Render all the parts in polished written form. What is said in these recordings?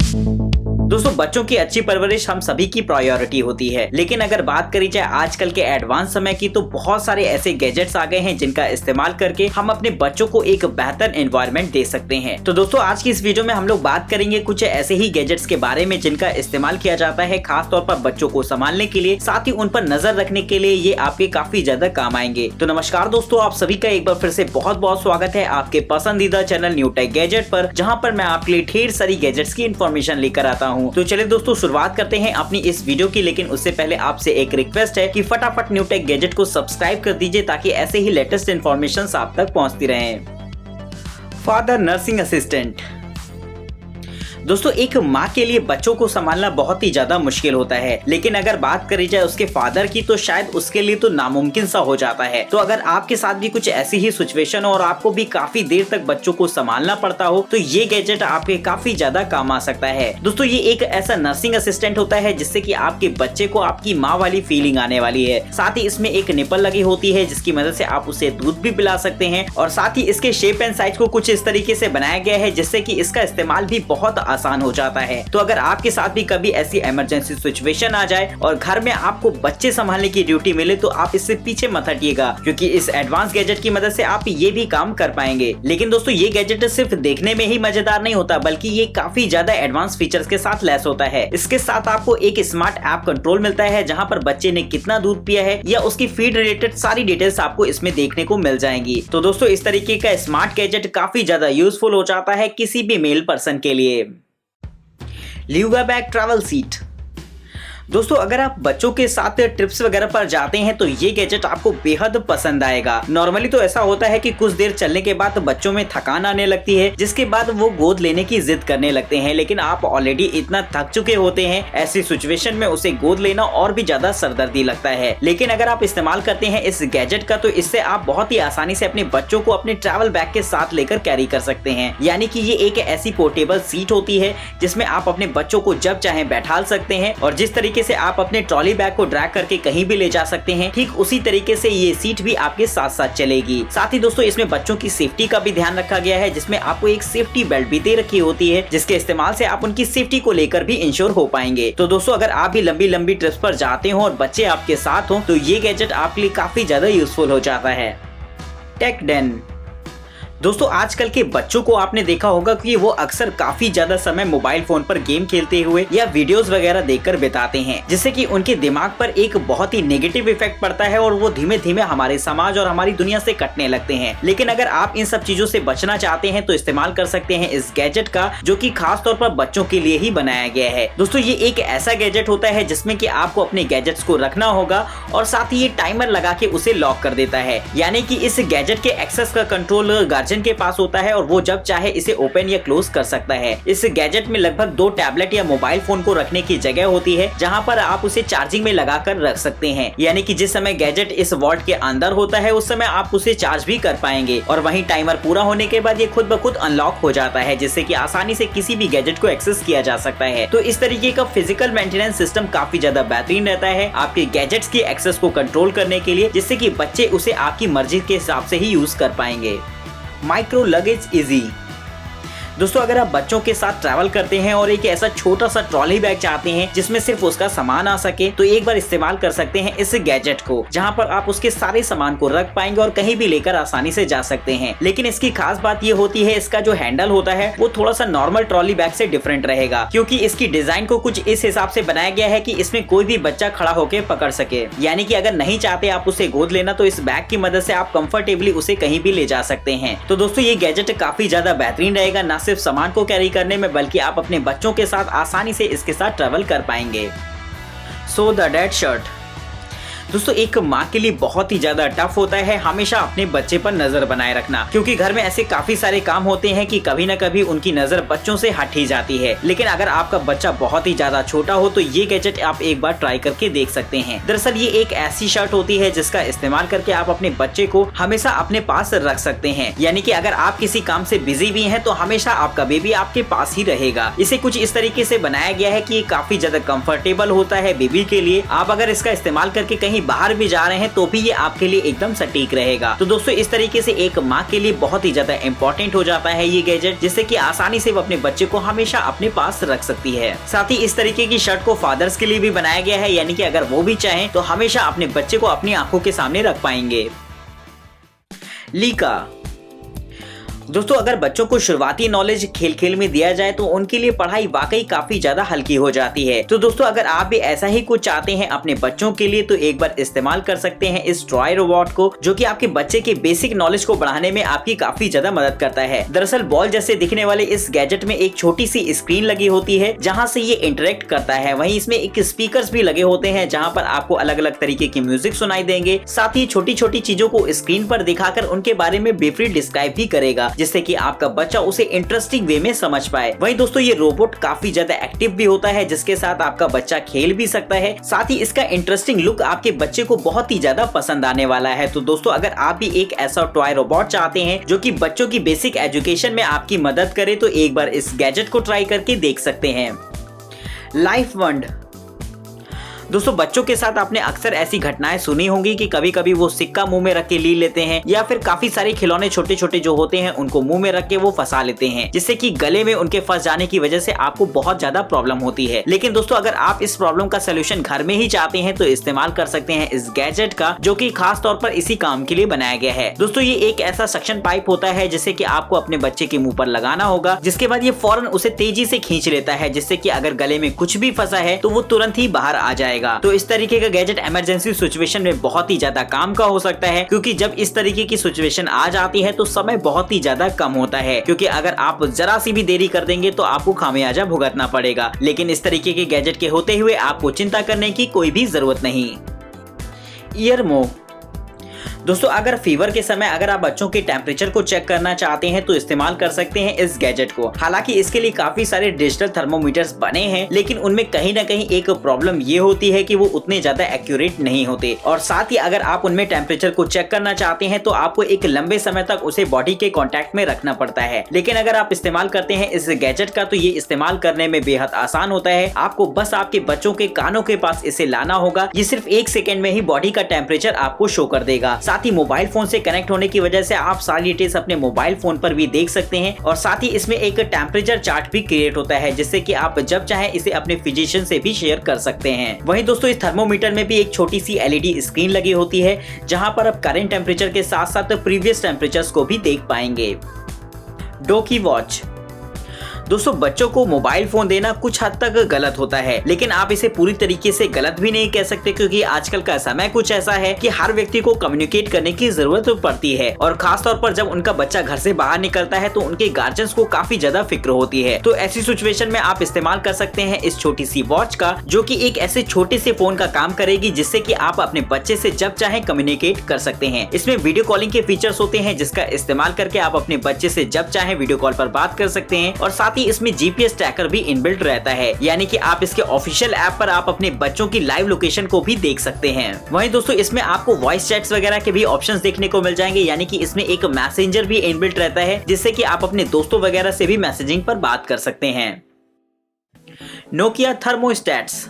दोस्तों बच्चों की अच्छी परवरिश हम सभी की प्रायोरिटी होती है, लेकिन अगर बात करी जाए आजकल के एडवांस समय की तो बहुत सारे ऐसे गैजेट्स आ गए हैं जिनका इस्तेमाल करके हम अपने बच्चों को एक बेहतर एनवायरनमेंट दे सकते हैं। तो दोस्तों आज की इस वीडियो में हम लोग बात करेंगे कुछ ऐसे ही गैजेट्स के बारे में जिनका इस्तेमाल किया जाता है खास तौर पर बच्चों को संभालने के लिए, साथ ही उन पर नजर रखने के लिए ये आपके काफी ज्यादा काम आएंगे। तो नमस्कार दोस्तों, आप सभी का एक बार फिर से बहुत बहुत स्वागत है आपके पसंदीदा चैनल न्यू टेक गैजेट पर, जहाँ पर मैं आपके लिए ढेर सारी गैजेट्स की इन्फॉर्मेशन लेकर आता हूँ। तो चलिए दोस्तों शुरुआत करते हैं अपनी इस वीडियो की, लेकिन उससे पहले आपसे एक रिक्वेस्ट है कि फटाफट न्यू टेक गैजेट को सब्सक्राइब कर दीजिए ताकि ऐसे ही लेटेस्ट इन्फॉर्मेशन आप तक पहुंचती रहें। Father nursing assistant. दोस्तों एक माँ के लिए बच्चों को संभालना बहुत ही ज्यादा मुश्किल होता है, लेकिन अगर बात करी जाए उसके फादर की तो शायद उसके लिए तो नामुमकिन सा हो जाता है। तो अगर आपके साथ भी कुछ ऐसी ही सिचुएशन हो और आपको भी काफी देर तक बच्चों को संभालना पड़ता हो तो ये गैजेट आपके काफी ज्यादा काम आ सकता है। दोस्तों ये एक ऐसा नर्सिंग असिस्टेंट होता है जिससे कि आपके बच्चे को आपकी माँ वाली फीलिंग आने वाली है। साथ ही इसमें एक निपल लगी होती है जिसकी मदद से आप उसे दूध भी पिला सकते हैं, और साथ ही इसके शेप एंड साइज को कुछ इस तरीके से बनाया गया है जिससे कि इसका इस्तेमाल भी बहुत आसान हो जाता है। तो अगर आपके साथ भी कभी ऐसी इमरजेंसी सिचुएशन आ जाए और घर में आपको बच्चे संभालने की ड्यूटी मिले तो आप इससे पीछे मत हटिएगा, क्योंकि इस एडवांस गैजेट की मदद से आप ये भी काम कर पाएंगे। लेकिन दोस्तों ये गैजेट सिर्फ देखने में ही मजेदार नहीं होता, बल्कि ये काफी ज्यादा एडवांस फीचर्स के साथ लैस होता है। इसके साथ आपको एक स्मार्ट ऐप कंट्रोल मिलता है जहाँ पर बच्चे ने कितना दूध पिया है या उसकी फीड रिलेटेड सारी डिटेल्स आपको इसमें देखने को मिल जाएंगी। तो दोस्तों इस तरीके का स्मार्ट गैजेट काफी ज्यादा यूजफुल हो जाता है किसी भी मेल पर्सन के लिए। ल्यूगा बैग ट्रैवल सीट। दोस्तों अगर आप बच्चों के साथ ट्रिप्स वगैरह पर जाते हैं तो ये गैजेट आपको बेहद पसंद आएगा। नॉर्मली तो ऐसा होता है कि कुछ देर चलने के बाद बच्चों में थकान आने लगती है, जिसके बाद वो गोद लेने की जिद करने लगते हैं, लेकिन आप ऑलरेडी इतना थक चुके होते हैं, ऐसी सिचुएशन में उसे गोद लेना और भी ज्यादा सरदर्दी लगता है। लेकिन अगर आप इस्तेमाल करते हैं इस गैजेट का तो इससे आप बहुत ही आसानी से अपने बच्चों को अपने ट्रैवल बैग के साथ लेकर कैरी कर सकते हैं। यानी कि ये एक ऐसी पोर्टेबल सीट होती है जिसमें आप अपने बच्चों को जब चाहे बैठाल सकते हैं, और जिस तरीके से आप अपने ट्रॉली बैग को ड्रैग करके कहीं भी ले जा सकते हैं, ठीक उसी तरीके से ये सीट भी आपके साथ साथ चलेगी। साथ ही दोस्तों इसमें बच्चों की सेफ्टी का भी ध्यान रखा गया है, जिसमें आपको एक सेफ्टी बेल्ट भी दे रखी होती है जिसके इस्तेमाल से आप उनकी सेफ्टी को लेकर भी इंश्योर हो पाएंगे। तो दोस्तों अगर आप भी लंबी लंबी ट्रिप्स पर जाते हो और बच्चे आपके साथ हो तो ये गैजेट आपके लिए काफी ज्यादा यूजफुल हो जाता है। Tech den. दोस्तों आजकल के बच्चों को आपने देखा होगा कि वो अक्सर काफी ज्यादा समय मोबाइल फोन पर गेम खेलते हुए या वीडियोस वगैरह देखकर बिताते हैं, जिससे कि उनके दिमाग पर एक बहुत ही नेगेटिव इफेक्ट पड़ता है और वो धीमे धीमे हमारे समाज और हमारी दुनिया से कटने लगते हैं। लेकिन अगर आप इन सब चीजों से बचना चाहते हैं तो इस्तेमाल कर सकते हैं इस गैजेट का, जो कि खास तौर पर बच्चों के लिए ही बनाया गया है। दोस्तों ये एक ऐसा गैजेट होता है जिसमें कि आपको अपने गैजेट्स को रखना होगा और साथ ही ये टाइमर लगा के उसे लॉक कर देता है। यानी कि इस गैजेट के एक्सेस का कंट्रोल गार्जियन के पास होता है और वो जब चाहे इसे ओपन या क्लोज कर सकता है। इस गैजेट में लगभग 2 टैबलेट या मोबाइल फोन को रखने की जगह होती है जहां पर आप उसे चार्जिंग में लगा कर रख सकते हैं। यानी कि जिस समय गैजेट इस वॉल्ट के अंदर होता है उस समय आप उसे चार्ज भी कर पाएंगे, और वहीं टाइमर पूरा होने के बाद ये खुद ब खुद अनलॉक हो जाता है, जिससे कि आसानी से किसी भी गैजेट को एक्सेस किया जा सकता है। तो इस तरीके का फिजिकल मेंटेनेंस सिस्टम काफी ज्यादा बेहतरीन रहता है आपके गैजेट्स की एक्सेस को कंट्रोल करने के लिए, जिससे कि बच्चे उसे आपकी मर्जी के हिसाब से ही यूज कर पाएंगे। Micro luggage easy. दोस्तों अगर आप बच्चों के साथ ट्रैवल करते हैं और एक ऐसा छोटा सा ट्रॉली बैग चाहते हैं जिसमें सिर्फ उसका सामान आ सके, तो एक बार इस्तेमाल कर सकते हैं इस गैजेट को, जहां पर आप उसके सारे सामान को रख पाएंगे और कहीं भी लेकर आसानी से जा सकते हैं। लेकिन इसकी खास बात ये होती है इसका जो हैंडल होता है वो थोड़ा सा नॉर्मल ट्रॉली बैग से डिफरेंट रहेगा, क्योंकि इसकी डिजाइन को कुछ इस हिसाब से बनाया गया है कि इसमें कोई भी बच्चा खड़ा होकर पकड़ सके। यानी कि अगर नहीं चाहते आप उसे गोद लेना तो इस बैग की मदद से आप कंफर्टेबली उसे कहीं भी ले जा सकते हैं। तो दोस्तों ये गैजेट काफी ज्यादा बेहतरीन रहेगा, न सिर्फ सामान को कैरी करने में बल्कि आप अपने बच्चों के साथ आसानी से इसके साथ ट्रैवल कर पाएंगे। So the dad shirt. दोस्तों एक माँ के लिए बहुत ही ज्यादा टफ होता है हमेशा अपने बच्चे पर नजर बनाए रखना, क्योंकि घर में ऐसे काफी सारे काम होते हैं कि कभी न कभी उनकी नजर बच्चों से हट ही जाती है। लेकिन अगर आपका बच्चा बहुत ही ज्यादा छोटा हो तो ये गैजेट आप एक बार ट्राई करके देख सकते हैं। दरअसल ये एक ऐसी शर्ट होती है जिसका इस्तेमाल करके आप अपने बच्चे को हमेशा अपने पास रख सकते हैं। यानी कि अगर आप किसी काम से बिजी भी हैं तो हमेशा आपका बेबी आपके पास ही रहेगा। इसे कुछ इस तरीके से बनाया गया है कि ये काफी ज्यादा कंफर्टेबल होता है बेबी के लिए। आप अगर इसका इस्तेमाल करके कहीं कहीं बाहर भी जा रहे हैं तो भी ये आपके लिए एकदम सटीक रहेगा। तो दोस्तों इस तरीके से एक माँ के लिए बहुत ही ज्यादा इम्पोर्टेंट हो जाता है ये गैजेट, जिससे कि आसानी से वो अपने बच्चे को हमेशा अपने पास रख सकती है। साथ ही इस तरीके की शर्ट को फादर्स के लिए भी बनाया गया है, यानी कि अगर वो भी चाहें तो हमेशा अपने बच्चे को अपनी आंखों के सामने रख पाएंगे। लीका। दोस्तों अगर बच्चों को शुरुआती नॉलेज खेल खेल में दिया जाए तो उनके लिए पढ़ाई वाकई काफी ज्यादा हल्की हो जाती है। तो दोस्तों अगर आप भी ऐसा ही कुछ चाहते हैं अपने बच्चों के लिए तो एक बार इस्तेमाल कर सकते हैं इस टॉय रोबोट को, जो कि आपके बच्चे के बेसिक नॉलेज को बढ़ाने में आपकी काफी ज्यादा मदद करता है। दरअसल बॉल जैसे दिखने वाले इस गैजेट में एक छोटी सी स्क्रीन लगी होती है जहाँ से ये इंटरेक्ट करता है। वहीं इसमें एक स्पीकर्स भी लगे होते हैं जहाँ पर आपको अलग अलग तरीके की म्यूजिक सुनाई देंगे। साथ ही छोटी छोटी चीजों को स्क्रीन पर दिखाकर उनके बारे में ब्रीफली डिस्क्राइब भी करेगा, जिससे कि आपका बच्चा उसे इंटरेस्टिंग वे में समझ पाए। वहीं दोस्तों ये रोबोट काफी ज्यादा एक्टिव भी होता है, जिसके साथ आपका बच्चा खेल भी सकता है। साथ ही इसका इंटरेस्टिंग लुक आपके बच्चे को बहुत ही ज्यादा पसंद आने वाला है। तो दोस्तों अगर आप भी एक ऐसा टॉय रोबोट चाहते हैं जो कि बच्चों की बेसिक एजुकेशन में आपकी मदद करे तो एक बार इस गैजेट को ट्राई करके देख सकते हैं। लाइफ वंड। दोस्तों बच्चों के साथ आपने अक्सर ऐसी घटनाएं सुनी होंगी कि कभी कभी वो सिक्का मुंह में रख के ले लेते हैं, या फिर काफी सारे खिलौने छोटे छोटे जो होते हैं उनको मुंह में रख के वो फंसा लेते हैं, जिससे कि गले में उनके फंस जाने की वजह से आपको बहुत ज्यादा प्रॉब्लम होती है। लेकिन दोस्तों अगर आप इस प्रॉब्लम का सोल्यूशन घर में ही चाहते हैं तो इस्तेमाल कर सकते हैं इस गैजेट का, जो कि खास तौर पर इसी काम के लिए बनाया गया है। दोस्तों ये एक ऐसा सक्शन पाइप होता है जिसे कि आपको अपने बच्चे के मुंह पर लगाना होगा, जिसके बाद ये फौरन उसे तेजी से खींच लेता है, जिससे कि अगर गले में कुछ भी फंसा है तो वो तुरंत ही बाहर आ जाएगा। तो इस तरीके का गैजेट इमरजेंसी सिचुएशन में बहुत ही ज्यादा काम का हो सकता है, क्योंकि जब इस तरीके की सिचुएशन आ जाती है तो समय बहुत ही ज्यादा कम होता है, क्योंकि अगर आप जरा सी भी देरी कर देंगे तो आपको खामियाजा भुगतना पड़ेगा। लेकिन इस तरीके के गैजेट के होते हुए आपको चिंता करने की कोई भी जरूरत नहीं। ईयरमो। दोस्तों अगर फीवर के समय अगर आप बच्चों के टेम्परेचर को चेक करना चाहते हैं तो इस्तेमाल कर सकते हैं इस गैजेट को। हालांकि इसके लिए काफी सारे डिजिटल थर्मोमीटर्स बने हैं, लेकिन उनमें कहीं ना कहीं एक प्रॉब्लम ये होती है कि वो उतने ज्यादा एक्यूरेट नहीं होते, और साथ ही अगर आप उनमें टेम्परेचर को चेक करना चाहते हैं तो आपको एक लंबे समय तक उसे बॉडी के कॉन्टेक्ट में रखना पड़ता है। लेकिन अगर आप इस्तेमाल करते हैं इस गैजेट का तो ये इस्तेमाल करने में बेहद आसान होता है। आपको बस आपके बच्चों के कानों के पास इसे लाना होगा, ये सिर्फ 1 सेकेंड में ही बॉडी का टेम्परेचर आपको शो कर देगा। साथ ही मोबाइल फोन से कनेक्ट होने की वजह से आप सारी डिटेल्स अपने मोबाइल फोन पर भी देख सकते हैं, और साथ ही इसमें एक टेम्परेचर चार्ट भी क्रिएट होता है, जिससे कि आप जब चाहें इसे अपने फिजिशियन से भी शेयर कर सकते हैं। वहीं दोस्तों इस थर्मोमीटर में भी एक छोटी सी LED स्क्रीन लगी होती है, जहां पर आप करंट टेम्परेचर के साथ साथ प्रीवियस टेम्परेचर्स को भी देख पाएंगे। डोकी वॉच। दोस्तों बच्चों को मोबाइल फोन देना कुछ हद तक गलत होता है, लेकिन आप इसे पूरी तरीके से गलत भी नहीं कह सकते, क्योंकि आजकल का समय कुछ ऐसा है कि हर व्यक्ति को कम्युनिकेट करने की जरूरत पड़ती है, और खास तौर पर जब उनका बच्चा घर से बाहर निकलता है तो उनके गार्जियंस को काफी ज्यादा फिक्र होती है। तो ऐसी सिचुएशन में आप इस्तेमाल कर सकते हैं इस छोटी सी वॉच का, जो कि एक ऐसे छोटे से फोन का काम करेगी, जिससे कि आप अपने बच्चे से जब चाहे कम्युनिकेट कर सकते हैं। इसमें वीडियो कॉलिंग के फीचर्स होते हैं, जिसका इस्तेमाल करके आप अपने बच्चे से जब चाहे वीडियो कॉल पर बात कर सकते हैं, और साथ ही इसमें GPS ट्रैकर भी इनबिल्ट रहता है, यानी कि आप इसके ऑफिशियल ऐप पर आप अपने बच्चों की लाइव लोकेशन को भी देख सकते हैं। वहीं दोस्तों इसमें आपको वॉइस चैट्स वगैरह के भी ऑप्शंस देखने को मिल जाएंगे, यानी कि इसमें एक मैसेंजर भी इनबिल्ट रहता है, जिससे कि आप अपने दोस्तों वगैरह से भी मैसेजिंग पर बात कर सकते हैं। Nokia thermostats.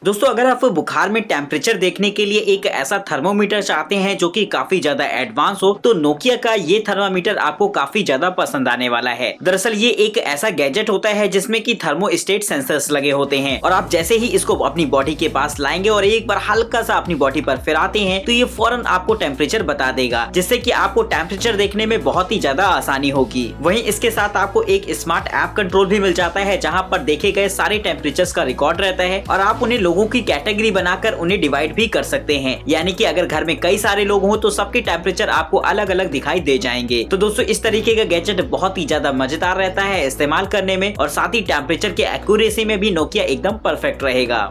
दोस्तों अगर आप बुखार में टेम्परेचर देखने के लिए एक ऐसा थर्मोमीटर चाहते हैं जो कि काफी ज्यादा एडवांस हो, तो नोकिया का ये थर्मोमीटर आपको काफी ज्यादा पसंद आने वाला है। दरअसल ये एक ऐसा गैजेट होता है जिसमें कि थर्मोस्टेट सेंसर्स लगे होते हैं, और आप जैसे ही इसको अपनी बॉडी के पास लाएंगे और एक बार हल्का सा अपनी बॉडी पर फिराते हैं तो ये फौरन आपको टेम्परेचर बता देगा, जिससे कि आपको टेम्परेचर देखने में बहुत ही ज्यादा आसानी होगी। वहीं इसके साथ आपको एक स्मार्ट ऐप कंट्रोल भी मिल जाता है, जहाँ पर देखे गए सारे टेम्परेचर्स का रिकॉर्ड रहता है, और आप उन्हें लोगों की कैटेगरी बनाकर उन्हें डिवाइड भी कर सकते हैं, यानी कि अगर घर में कई सारे लोग हों तो सबके टेम्परेचर आपको अलग अलग दिखाई दे जाएंगे। तो दोस्तों इस तरीके का गैजेट बहुत ही ज्यादा मजेदार रहता है इस्तेमाल करने में, और साथ ही टेम्परेचर के एक्यूरेसी में भी नोकिया एकदम परफेक्ट रहेगा।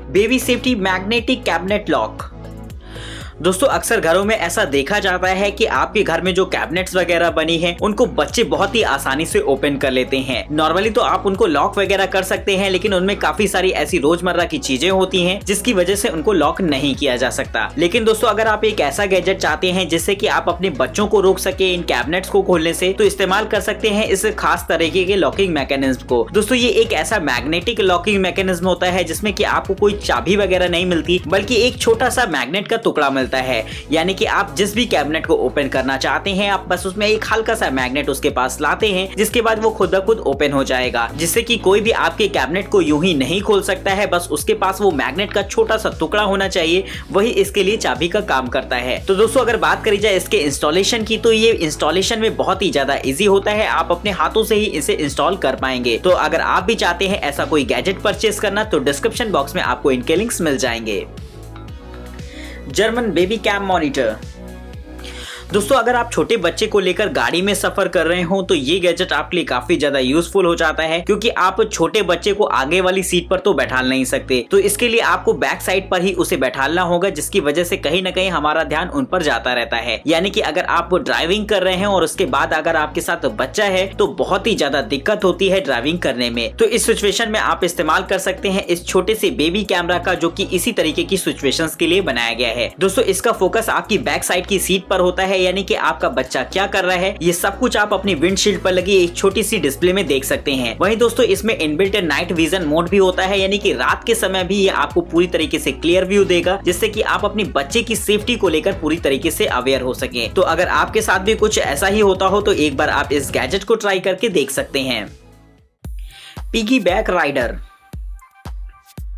Baby safety magnetic cabinet lock. दोस्तों अक्सर घरों में ऐसा देखा जाता है कि आपके घर में जो कैबिनेट्स वगैरह बनी है उनको बच्चे बहुत ही आसानी से ओपन कर लेते हैं। नॉर्मली तो आप उनको लॉक वगैरह कर सकते हैं, लेकिन उनमें काफी सारी ऐसी रोजमर्रा की चीजें होती हैं जिसकी वजह से उनको लॉक नहीं किया जा सकता। लेकिन दोस्तों अगर आप एक ऐसा गैजेट चाहते हैं जिससे कि आप अपने बच्चों को रोक सके इन कैबिनेट्स को खोलने से, तो इस्तेमाल कर सकते हैं इस खास तरीके के लॉकिंग मैकेनिज्म को। दोस्तों ये एक ऐसा मैग्नेटिक लॉकिंग मैकेनिज्म होता है जिसमें कि आपको कोई चाबी वगैरह नहीं मिलती, बल्कि एक छोटा सा मैग्नेट का टुकड़ा मिलता है। यानी कि आप जिस भी कैबिनेट को ओपन करना चाहते हैं आप बस उसमें एक हल्का सा मैग्नेट उसके पास लाते हैं, जिसके बाद वो खुद ब खुद ओपन हो जाएगा, जिससे कि कोई भी आपके कैबिनेट को यूं ही नहीं खोल सकता है। बस उसके पास वो मैग्नेट का छोटा सा टुकड़ा होना चाहिए, वही इसके लिए चाबी का काम करता है। तो दोस्तों अगर बात करी जाए इसके इंस्टॉलेशन की, तो ये इंस्टॉलेशन में बहुत ही ज्यादा इजी होता है, आप अपने हाथों से ही इसे इंस्टॉल कर पाएंगे। तो अगर आप भी चाहते हैं ऐसा कोई गैजेट परचेज करना तो डिस्क्रिप्शन बॉक्स में आपको इनके लिंक्स मिल जाएंगे। German baby cam monitor. दोस्तों अगर आप छोटे बच्चे को लेकर गाड़ी में सफर कर रहे हो तो ये गैजेट आपके लिए काफी ज्यादा यूजफुल हो जाता है, क्योंकि आप छोटे बच्चे को आगे वाली सीट पर तो बैठा नहीं सकते, तो इसके लिए आपको बैक साइड पर ही उसे बैठाना होगा, जिसकी वजह से कहीं ना कहीं हमारा ध्यान उन पर जाता रहता है। यानी कि अगर आप ड्राइविंग कर रहे हैं और उसके बाद अगर आपके साथ बच्चा है तो बहुत ही ज्यादा दिक्कत होती है ड्राइविंग करने में। तो इस सिचुएशन में आप इस्तेमाल कर सकते हैं इस छोटे से बेबी कैमरा का, जो कि इसी तरीके की सिचुएशंस के लिए बनाया गया है। दोस्तों इसका फोकस आपकी बैक साइड की सीट पर होता है, यानी कि आपका बच्चा क्या कर रहा है ये सब कुछ आप अपनी विंडशील्ड पर लगी एक छोटी सी डिस्प्ले में देख सकते हैं। वहीं दोस्तों इसमें इनबिल्ट नाइट विजन मोड भी होता है, यानी कि रात के समय भी ये आपको पूरी तरीके से क्लियर व्यू देगा, जिससे कि आप अपने बच्चे की सेफ्टी को लेकर पूरी तरीके से अवेयर हो सके। तो अगर आपके साथ भी कुछ ऐसा ही होता हो तो एक बार आप इस गैजेट को ट्राई करके देख सकते हैं। Piggyback rider.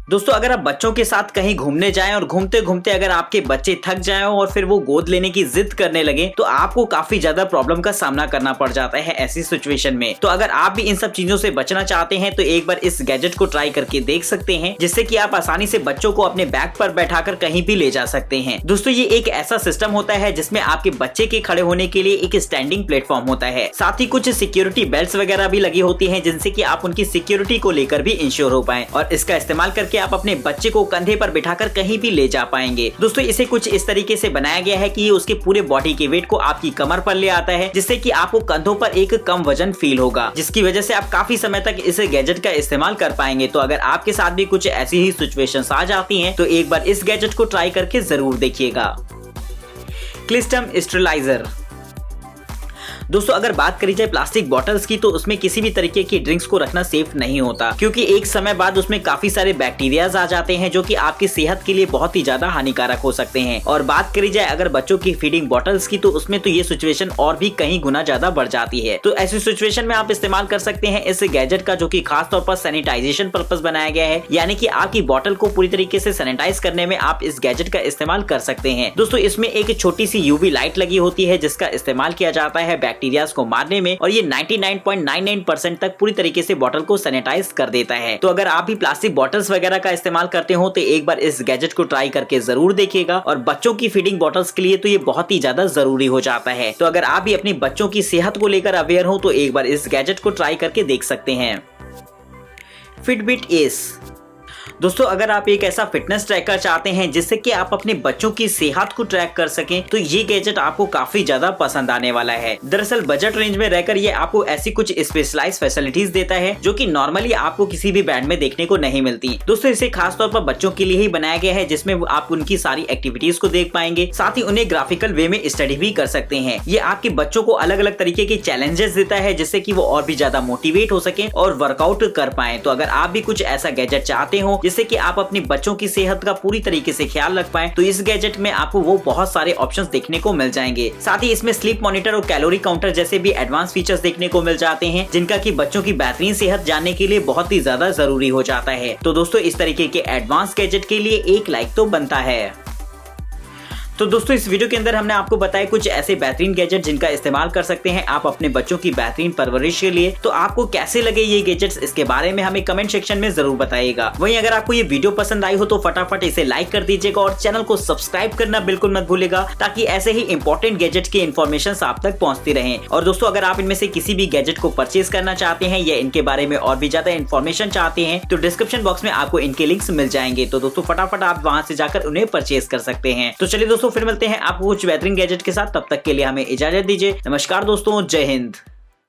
दोस्तों अगर आप बच्चों के साथ कहीं घूमने जाएं और घूमते घूमते अगर आपके बच्चे थक जाएं और फिर वो गोद लेने की जिद करने लगे तो आपको काफी ज्यादा प्रॉब्लम का सामना करना पड़ जाता है ऐसी सिचुएशन में। तो अगर आप भी इन सब चीजों से बचना चाहते हैं तो एक बार इस गैजेट को ट्राई करके देख सकते हैं, जिससे कि आप आसानी से बच्चों को अपने बैग पर बैठाकर कहीं भी ले जा सकते हैं। दोस्तों ये एक ऐसा सिस्टम होता है जिसमें आपके बच्चे के खड़े होने के लिए एक स्टैंडिंग प्लेटफॉर्म होता है, साथ ही कुछ सिक्योरिटी बेल्ट वगैरह भी लगी होती है, जिनसे कि आप उनकी सिक्योरिटी को लेकर भी इंश्योर हो पाए और इसका इस्तेमाल करके आप अपने बच्चे को कंधे पर बिठाकर कहीं भी ले जा पाएंगे। दोस्तों इसे कुछ इस तरीके से बनाया गया है कि ये उसके पूरे बॉडी के वेट को आपकी कमर पर ले आता है, जिससे कि आपको कंधों पर एक कम वजन फील होगा, जिसकी वजह से आप काफी समय तक इस गैजेट का इस्तेमाल कर पाएंगे। तो अगर आपके साथ भी कुछ ऐसी ही सिचुएशंस आ जाती हैं तो एक बार इस गैजेट को ट्राई करके जरूर देखिएगा। क्लिस्टम स्टेरिलाइजर। दोस्तों अगर बात करी जाए प्लास्टिक बॉटल्स की तो उसमें किसी भी तरीके की ड्रिंक्स को रखना सेफ नहीं होता, क्योंकि एक समय बाद उसमें काफी सारे बैक्टीरियाज आ जाते हैं जो कि आपकी सेहत के लिए बहुत ही ज्यादा हानिकारक हो सकते हैं। और बात करी जाए अगर बच्चों की फीडिंग बॉटल्स की तो उसमें तो ये सिचुएशन और भी कहीं गुना ज्यादा बढ़ जाती है। तो ऐसी सिचुएशन में आप इस्तेमाल कर सकते हैं इस गैजेट का, जो कि खास तौर पर सैनिटाइजेशन पर्पस बनाया गया है, यानी कि आपकी बॉटल को पूरी तरीके से सैनिटाइज करने में आप इस गैजेट का इस्तेमाल कर सकते हैं। दोस्तों इसमें एक छोटी सी यूवी लाइट लगी होती है जिसका इस्तेमाल किया जाता है बैक्टीरियाज को मारने में, और ये 99.99% तक पूरी तरीके से बॉटल को सैनिटाइज कर देता है। तो अगर आप भी प्लास्टिक बॉटल्स वगैरह का इस्तेमाल करते हो तो एक बार इस गैजेट को ट्राई करके जरूर देखिएगा, और बच्चों की फीडिंग बॉटल्स के लिए तो ये बहुत ही ज्यादा जरूरी हो जाता है। तो अगर आप भी अपनी बच्चों की सेहत को लेकर अवेयर हो तो एक बार इस गैजेट को ट्राई करके देख सकते हैं। Fitbit S. दोस्तों अगर आप एक ऐसा फिटनेस ट्रैकर चाहते हैं जिससे कि आप अपने बच्चों की सेहत को ट्रैक कर सकें तो ये गैजेट आपको काफी ज्यादा पसंद आने वाला है। दरअसल बजट रेंज में रहकर ये आपको ऐसी कुछ स्पेशलाइज्ड फैसिलिटीज देता है जो कि नॉर्मली आपको किसी भी ब्रांड में देखने को नहीं मिलती। दोस्तों इसे खास तौर पर बच्चों के लिए ही बनाया गया है, जिसमें आप उनकी सारी एक्टिविटीज को देख पाएंगे, साथ ही उन्हें ग्राफिकल वे में स्टडी भी कर सकते हैं। ये आपके बच्चों को अलग अलग तरीके के चैलेंजेस देता है जिससे कि वो और भी ज्यादा मोटिवेट हो सके और वर्कआउट कर पाए। तो अगर आप भी कुछ ऐसा गैजेट चाहते हो जिससे कि आप अपनी बच्चों की सेहत का पूरी तरीके से ख्याल रख पाएं तो इस गैजेट में आपको वो बहुत सारे ऑप्शंस देखने को मिल जाएंगे। साथ ही इसमें स्लीप मॉनिटर और कैलोरी काउंटर जैसे भी एडवांस फीचर्स देखने को मिल जाते हैं, जिनका कि बच्चों की बेहतरीन सेहत जानने के लिए बहुत ही ज्यादा जरूरी हो जाता है। तो दोस्तों इस तरीके के एडवांस गैजेट के लिए एक लाइक तो बनता है। तो दोस्तों इस वीडियो के अंदर हमने आपको बताया कुछ ऐसे बेहतरीन गैजेट जिनका इस्तेमाल कर सकते हैं आप अपने बच्चों की बेहतरीन परवरिश के लिए। तो आपको कैसे लगे ये गैजेट्स, इसके बारे में हमें कमेंट सेक्शन में जरूर बताइएगा। वहीं अगर आपको ये वीडियो पसंद आई हो तो फटाफट इसे लाइक कर दीजिएगा और चैनल को सब्सक्राइब करना बिल्कुल मत भूलिएगा, ताकि ऐसे ही इंपॉर्टेंट गैजेट की इन्फॉर्मेशन आप तक पहुंचती रहे। और दोस्तों अगर आप इनमें से किसी भी गैजेट को परचेज करना चाहते हैं या इनके बारे में और भी ज्यादा इन्फॉर्मेशन चाहते हैं तो डिस्क्रिप्शन बॉक्स में आपको इनके लिंक्स मिल जाएंगे। तो दोस्तों फटाफट आप वहां से जाकर उन्हें परचेज कर सकते हैं। तो चलिए दोस्तों दोस्तों फिर मिलते हैं आपको कुछ बेहतरीन गैजेट के साथ, तब तक के लिए हमें इजाजत दीजिए। नमस्कार दोस्तों, जय हिंद।